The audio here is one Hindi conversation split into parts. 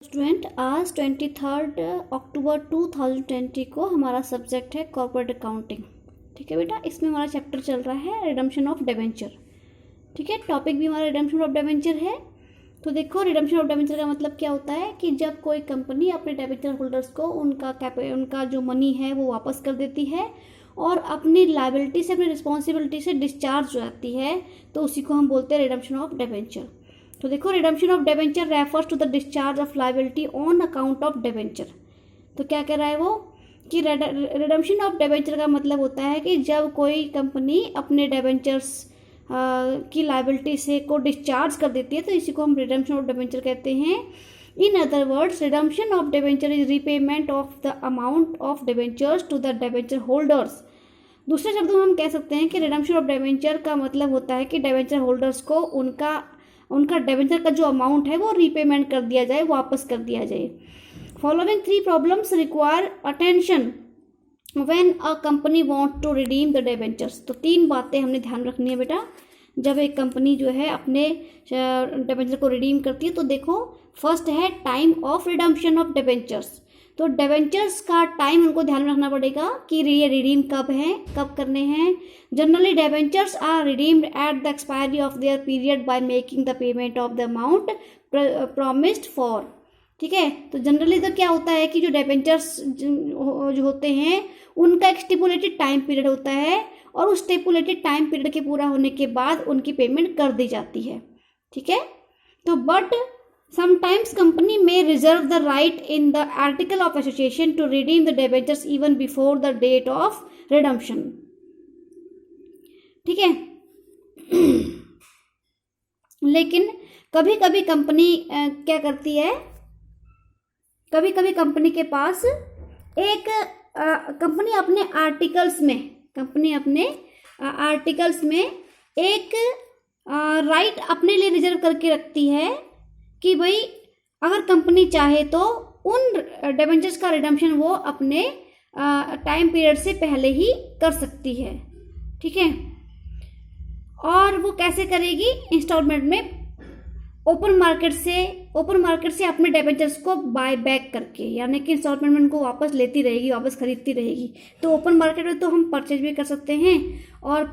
स्टूडेंट, आज 23 अक्टूबर 2020 को हमारा सब्जेक्ट है कॉर्पोरेट अकाउंटिंग। ठीक है बेटा, इसमें हमारा चैप्टर चल रहा है रिडम्पशन ऑफ डिबेंचर। ठीक है, टॉपिक भी हमारा रिडम्पशन ऑफ डिबेंचर है। तो देखो, रिडम्पशन ऑफ डिबेंचर का मतलब क्या होता है कि जब कोई कंपनी अपने डिबेंचर होल्डर्स को उनका जो मनी है वो वापस कर देती है और अपनी लायबिलिटी से, अपनी रिस्पॉन्सिबिलिटी से डिस्चार्ज हो जाती है, तो उसी को हम बोलते हैं रिडम्पशन ऑफ डिबेंचर। तो देखो, redemption of debenture refers to the discharge of liability on account of debenture. तो क्या कह रहा है वो कि रिडम्पशन ऑफ डिबेंचर का मतलब होता है कि जब कोई कंपनी अपने डिबेंचर्स की लायबिलिटी से को डिस्चार्ज कर देती है, तो इसी को हम रिडम्पशन ऑफ डिबेंचर कहते हैं। In other words, redemption of debenture is repayment of the amount of debentures to the debenture holders. दूसरे शब्दों में हम कह सकते हैं कि रिडम्पशन ऑफ डिबेंचर का मतलब होता है कि डिबेंचर होल्डर्स को उनका डिबेंचर का जो अमाउंट है वो रीपेमेंट कर दिया जाए, वापस कर दिया जाए। Following 3 problems require attention when a company want to redeem the debentures. तो 3 बातें हमने ध्यान रखनी है बेटा जब एक कंपनी जो है अपने डिबेंचर को रिडीम करती है। तो देखो, फर्स्ट है time of redemption of debentures. तो डिबेंचर्स का टाइम उनको ध्यान में रखना पड़ेगा कि ये रिडीम कब है, कब करने हैं। Generally debentures are redeemed at the expiry of their period by making the payment of the amount promised for. ठीक है, तो जनरली तो क्या होता है कि जो डिबेंचर्स जो होते हैं उनका एक स्टिपुलेटेड टाइम पीरियड होता है और उस स्टिपुलेटेड टाइम पीरियड के पूरा होने के बाद उनकी पेमेंट कर दी जाती है। ठीक है, तो but sometimes company may reserve the right in the article of association to redeem the debentures even before the date of redemption. ठीक है लेकिन कभी कभी कंपनी क्या करती है, कभी कभी कंपनी के पास एक कंपनी अपने आर्टिकल्स में एक राइट अपने लिए रिजर्व करके रखती है कि भाई अगर कंपनी चाहे तो उन डिबेंचर्स का रिडम्पशन वो अपने टाइम पीरियड से पहले ही कर सकती है। ठीक है, और वो कैसे करेगी? इंस्टॉलमेंट में ओपन मार्केट से अपने डिबेंचर्स को बाय बैक करके, यानी कि इंस्टॉलमेंट में उनको वापस लेती रहेगी, वापस खरीदती रहेगी। तो ओपन मार्केट में तो हम परचेज भी कर सकते हैं और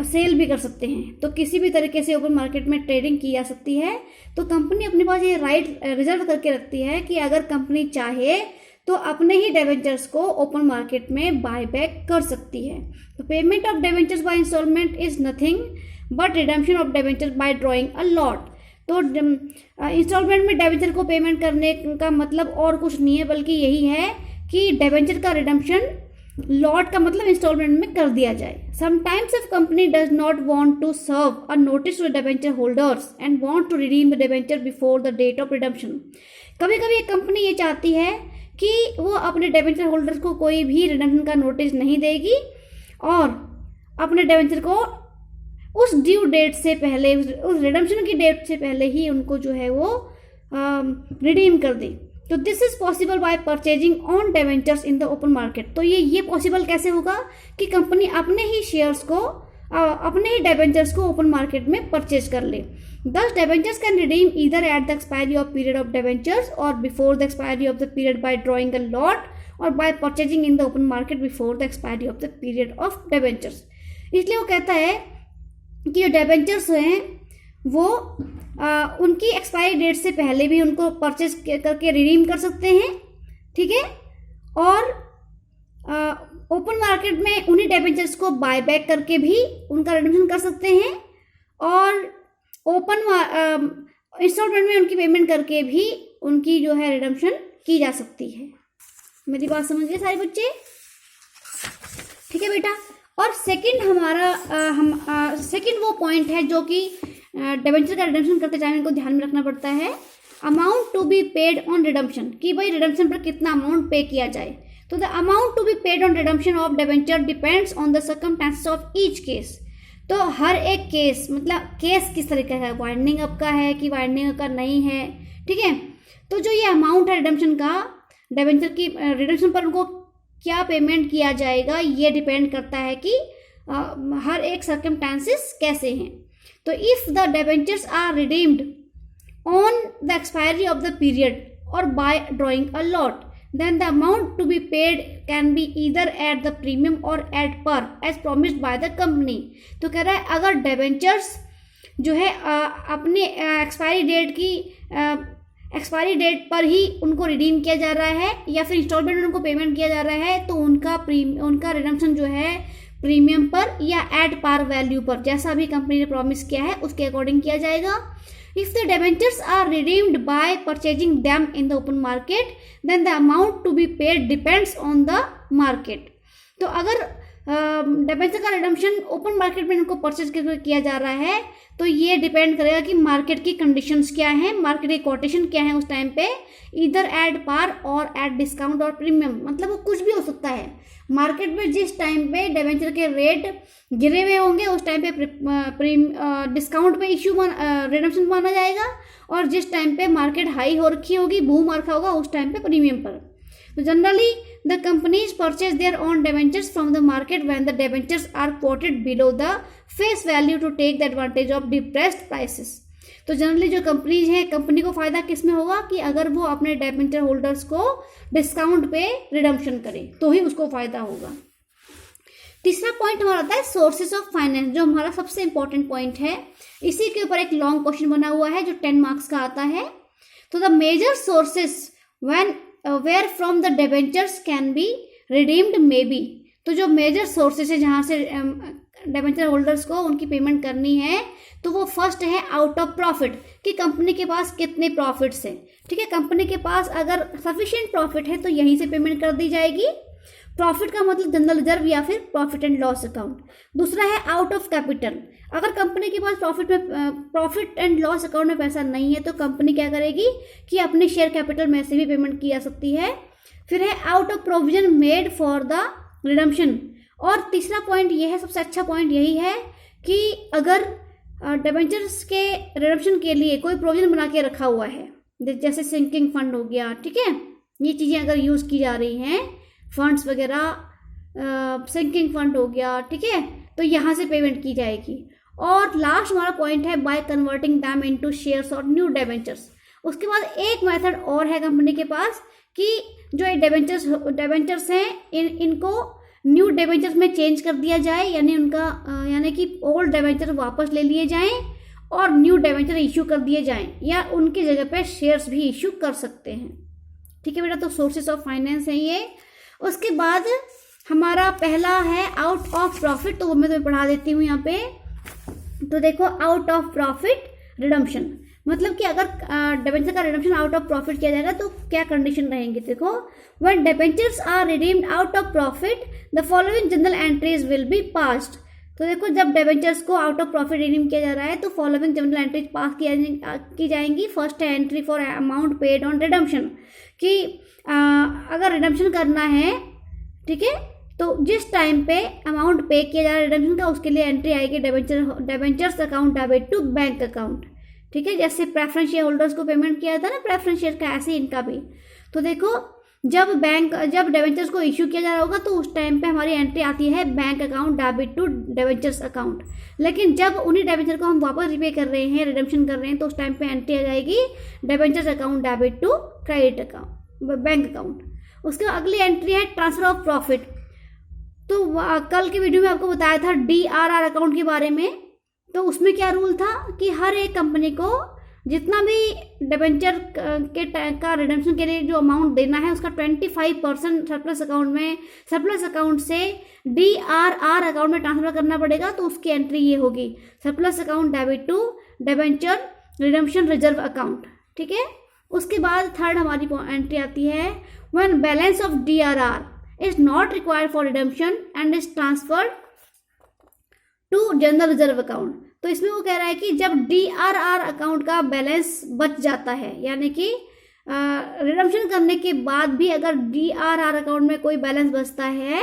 सेल भी कर सकते हैं। तो किसी भी तरीके से ओपन मार्केट में ट्रेडिंग की जा सकती है। तो कंपनी अपने पास ये राइट रिजर्व करके रखती है कि अगर कंपनी चाहे तो अपने ही डिबेंचर्स को ओपन मार्केट में बाय बैक कर सकती है। तो payment of debentures by instalment is nothing but redemption of debenture by drawing a lot. तो इंस्टॉलमेंट में डिबेंचर को पेमेंट करने का मतलब और कुछ नहीं है, बल्कि यही है कि डिबेंचर का रिडम्पशन लॉट का मतलब इंस्टॉलमेंट में कर दिया जाए। Sometimes if company does not want to serve a notice to debenture holders and want to redeem the debenture before the date of redemption. कभी कभी एक कंपनी ये चाहती है कि वो अपने डिबेंचर होल्डर्स को कोई भी रिडम्पशन का नोटिस नहीं देगी और अपने डिबेंचर को उस ड्यू डेट से पहले, उस रिडम्पशन की डेट से पहले ही उनको जो है वो रिडीम कर दे। तो this is possible by purchasing on debentures in the open market. तो ये पॉसिबल कैसे होगा कि कंपनी अपने ही शेयर्स को, अपने ही डिबेंचर्स को ओपन मार्केट में परचेज कर ले। Thus debentures can redeem either at the expiry of period of debentures और before the expiry of the period by drawing a lot और by purchasing in the open market before the expiry of the period of debentures. इसलिए वो कहता है कि जो डिबेंचर्स हैं वो उनकी एक्सपायरी डेट से पहले भी उनको परचेज करके रिडीम कर सकते हैं। ठीक है, और ओपन मार्केट में उन्हीं डिबेंचर्स को बाय बैक करके भी उनका रिडम्पशन कर सकते हैं और ओपन इंस्टॉलमेंट में उनकी पेमेंट करके भी उनकी जो है रिडम्पशन की जा सकती है। मेरी बात समझ गए सारे बच्चे? ठीक है बेटा, और सेकंड हमारा सेकंड वो पॉइंट है जो कि डिबेंचर का रिडम्पशन करते टाइम इनको ध्यान में रखना पड़ता है। Amount to be paid on redemption, कि भाई रिडम्पशन पर कितना अमाउंट पे किया जाए। तो the amount to be paid on redemption of debenture depends on the circumstances of each case. तो हर एक केस, मतलब केस किस तरीके का है, वाइंडिंग अप का है कि वाइंडिंग अप का नहीं है। ठीक है, तो जो ये अमाउंट है रिडम्पशन का, डिबेंचर की रिडम्पशन पर उनको क्या पेमेंट किया जाएगा, ये डिपेंड करता है कि हर एक सर्कमस्टेंसेस कैसे हैं। तो if the debentures are redeemed on the expiry of the period और by drawing a lot, then the amount to be paid can be either at the premium or at par as promised by the company। तो कह रहा है अगर डिबेंचर्स जो है अपने एक्सपायरी डेट की एक्सपायरी डेट पर ही उनको रिडीम किया जा रहा है या फिर इंस्टॉलमेंट में उनको पेमेंट किया जा रहा है तो उनका रिडम्पशन जो है प्रीमियम पर या एट पार वैल्यू पर, जैसा भी कंपनी ने प्रॉमिस किया है उसके अकॉर्डिंग किया जाएगा। If the debentures are redeemed by purchasing them in the open market, then the amount to be paid depends on the market। तो अगर डिबेंचर का रिडम्पशन ओपन मार्केट में इनको परचेज किया जा रहा है तो ये डिपेंड करेगा कि मार्केट की कंडीशंस क्या हैं, मार्केट की कोटेशन क्या है उस टाइम पे, इधर एट पार और एट डिस्काउंट और प्रीमियम, मतलब वो कुछ भी हो सकता है। मार्केट में जिस टाइम पे डिबेंचर के रेट गिरे हुए होंगे उस टाइम पे डिस्काउंट पे इशू रिडम्पशन माना जाएगा, और जिस टाइम पे मार्केट हाई हो रखी होगी, बूम रखा होगा, उस टाइम पे प्रीमियम पर। तो generally the companies purchase their own debentures from the market when the debentures are quoted below the face value to take the advantage of depressed prices. तो जनरली जो कंपनीज हैं, कंपनी को फायदा किस में होगा कि अगर वो अपने डिबेंचर होल्डर्स को डिस्काउंट पे रिडम्पशन करे तो ही उसको फायदा होगा। तीसरा पॉइंट हमारा आता है सोर्सेस ऑफ फाइनेंस, जो हमारा सबसे इंपॉर्टेंट पॉइंट है। इसी के ऊपर एक लॉन्ग क्वेश्चन बना हुआ है जो 10 मार्क्स का आता है। तो the major sources when where from the debentures can be redeemed may be. तो जो मेजर सोर्सेस है जहाँ से डिबेंचर होल्डर्स को उनकी पेमेंट करनी है, तो वो फर्स्ट है आउट ऑफ प्रॉफिट, कि कंपनी के पास कितने प्रॉफिट्स हैं। ठीक है, कंपनी के पास अगर सफिशिएंट प्रॉफिट है तो यहीं से पेमेंट कर दी जाएगी। प्रॉफिट का मतलब जनरल रिजर्व या फिर प्रॉफिट एंड लॉस अकाउंट। दूसरा है आउट ऑफ कैपिटल, अगर कंपनी के पास प्रॉफिट एंड लॉस अकाउंट में पैसा नहीं है तो कंपनी क्या करेगी कि अपने शेयर कैपिटल में से भी पेमेंट की जा सकती है। फिर है out of provision made for the redemption. और तीसरा पॉइंट ये है, सबसे अच्छा पॉइंट यही है कि अगर डिबेंचर्स के रिडम्पशन के लिए कोई प्रोविजन बना के रखा हुआ है, जैसे सिंकिंग फंड हो गया, ठीक है, ये चीज़ें अगर यूज़ की जा रही हैं, फंड्स वगैरह, सिंकिंग फंड हो गया, ठीक है, तो यहाँ से पेमेंट की जाएगी। और लास्ट हमारा पॉइंट है by converting them into shares और न्यू डिबेंचर्स। उसके बाद एक मेथड और है कंपनी के पास कि जो ये डिबेंचर्स हैं इनको न्यू डिबेंचर्स में चेंज कर दिया जाए, यानी कि ओल्ड डिबेंचर वापस ले लिए जाएं और न्यू डिबेंचर इशू कर दिए जाएं, या उनकी जगह पे शेयर्स भी इशू कर सकते हैं। ठीक है बेटा, तो सोर्सेस ऑफ फाइनेंस है ये। उसके बाद हमारा पहला है आउट ऑफ प्रॉफिट, तो वो मैं तुम्हें पढ़ा देती हूँ यहाँ पे। तो देखो, आउट ऑफ प्रॉफिट रिडम्पशन, मतलब कि अगर डिबेंचर का रिडम्पशन आउट ऑफ प्रॉफिट किया जाएगा तो क्या कंडीशन रहेंगी। देखो, when debentures are redeemed out of profit the following general entries will be passed. तो देखो, जब डिबेंचर्स को आउट ऑफ प्रॉफिट रिडीम किया जा रहा है तो फॉलोइंग जनरल एंट्रीज पास की जाएंगी। फर्स्ट है entry for amount paid on redemption, कि अगर रिडम्पशन करना है, ठीक है, तो जिस टाइम पे अमाउंट पे किया जा रहा है रिडम्पशन का, उसके लिए एंट्री आएगी debentures account debit to bank account. ठीक है, जैसे प्रेफरेंस शेयर होल्डर्स को पेमेंट किया था ना प्रेफरेंस शेयर का, ऐसे इनका भी। तो देखो, जब डिबेंचर्स को इशू किया जा रहा होगा तो उस टाइम पे हमारी एंट्री आती है bank account debit to debentures account. लेकिन जब उन्हीं डिबेंचर को हम वापस रिपे कर रहे हैं, रिडम्पशन कर रहे हैं, तो उस टाइम पे एंट्री आ जाएगी debentures account debit to credit account, bank account. उसके बाद अगली एंट्री है ट्रांसफर ऑफ प्रॉफिट। तो कल के वीडियो में आपको बताया था DRR अकाउंट के बारे में। तो उसमें क्या रूल था कि हर एक कंपनी को जितना भी डिबेंचर का रिडम्पशन के लिए जो अमाउंट देना है उसका 25% सरप्लस अकाउंट से DRR अकाउंट में ट्रांसफर करना पड़ेगा। तो उसकी एंट्री ये होगी, surplus account debit to debenture redemption reserve account. ठीक है, उसके बाद थर्ड हमारी एंट्री आती है when balance of DRR is not required for redemption and is transferred to general reserve account. तो इसमें वो कह रहा है कि जब DRR अकाउंट का बैलेंस बच जाता है, यानी कि रिडम्पशन करने के बाद भी अगर DRR अकाउंट में कोई बैलेंस बचता है,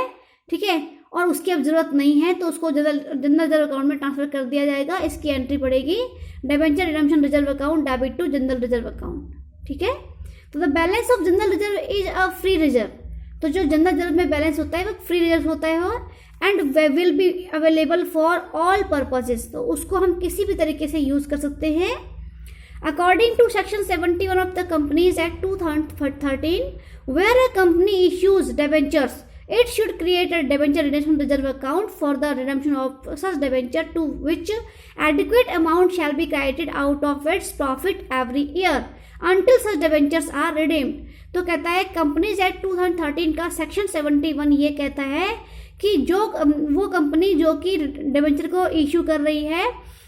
ठीक है, और उसकी अब जरूरत नहीं है, तो उसको जनरल रिजर्व अकाउंट में ट्रांसफर कर दिया जाएगा। इसकी एंट्री पड़ेगी debenture redemption reserve account debit to general reserve account. ठीक है, तो the balance of general reserve is a free reserve. तो जो जनरल रिजर्व में बैलेंस होता है वो फ्री रिजर्व होता है, and will be available for all purposes. तो उसको हम किसी भी तरीके से यूज़ कर सकते हैं। According to Section 71 of the Companies Act 2013, where a company issues debentures, it should create a debenture redemption reserve account for the redemption of such debenture, to which adequate amount shall be credited out of its profit every year until such debentures are redeemed. तो कहता है कंपनीज एक्ट 2013 का सेक्शन 71 ये कहता है कि जो वो कंपनी जो कि डिबेंचर को इशू कर रही है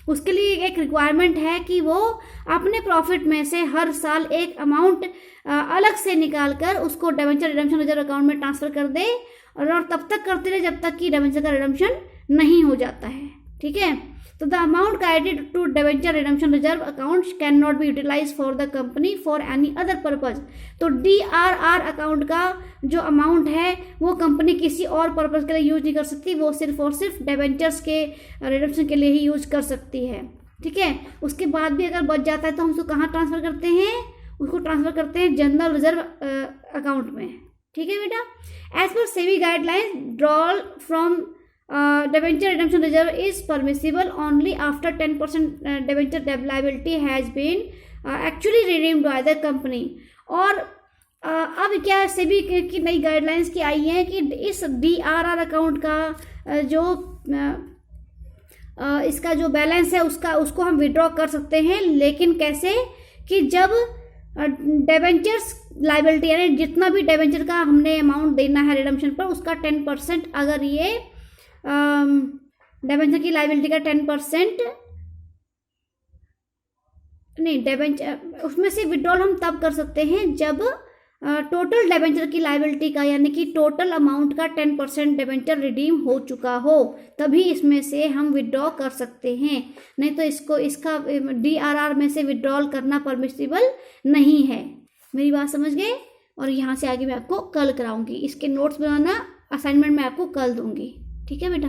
उसके लिए एक रिक्वायरमेंट है कि वो अपने प्रॉफिट में से हर साल एक अमाउंट अलग से निकाल कर उसको डिबेंचर रिडेम्पशन रिजर्व अकाउंट में ट्रांसफर कर दे और तब तक करते रहे जब तक कि डिबेंचर का रिडेम्पशन नहीं हो जाता है। ठीक है, तो the amount credited to debenture redemption reserve account can not be utilise for the company for any other purpose. तो DRR अकाउंट का जो अमाउंट है वो कंपनी किसी और पर्पज के लिए यूज नहीं कर सकती, वो सिर्फ और सिर्फ डिबेंचर्स के रिडेम्पशन के लिए ही यूज कर सकती है। ठीक है, उसके बाद भी अगर बच जाता है तो हम उसको कहाँ ट्रांसफर करते हैं, उसको ट्रांसफर करते हैं जनरल रिजर्व अकाउंट में। ठीक है बेटा, as per SEBI guidelines drawal from debenture redemption reserve is permissible only after 10% debenture liability has been actually redeemed by the company। और अब क्या सेबी की नई गाइडलाइंस की आई है कि इस DRR अकाउंट का जो इसका जो बैलेंस है उसको हम विड्रॉ कर सकते हैं, लेकिन कैसे कि जब डिबेंचर्स लाइबिलिटी यानी जितना भी डिबेंचर का हमने अमाउंट देना है रिडम्पशन पर उसका 10% अगर ये डिबेंचर की लाइबिलिटी का 10% नहीं, डिबेंचर उसमें से विड्रॉल हम तब कर सकते हैं जब टोटल डिबेंचर की लाइबिलिटी का यानी कि टोटल अमाउंट का 10% डिबेंचर रिडीम हो चुका हो, तभी इसमें से हम विड्रॉ कर सकते हैं, नहीं तो इसका DRR में से विड्रॉल करना परमिसिबल नहीं है। मेरी बात समझ गए? और यहाँ से आगे मैं आपको कल कराऊंगी, इसके नोट्स बनाना असाइनमेंट मैं आपको कल दूंगी। ठीक है बेटा।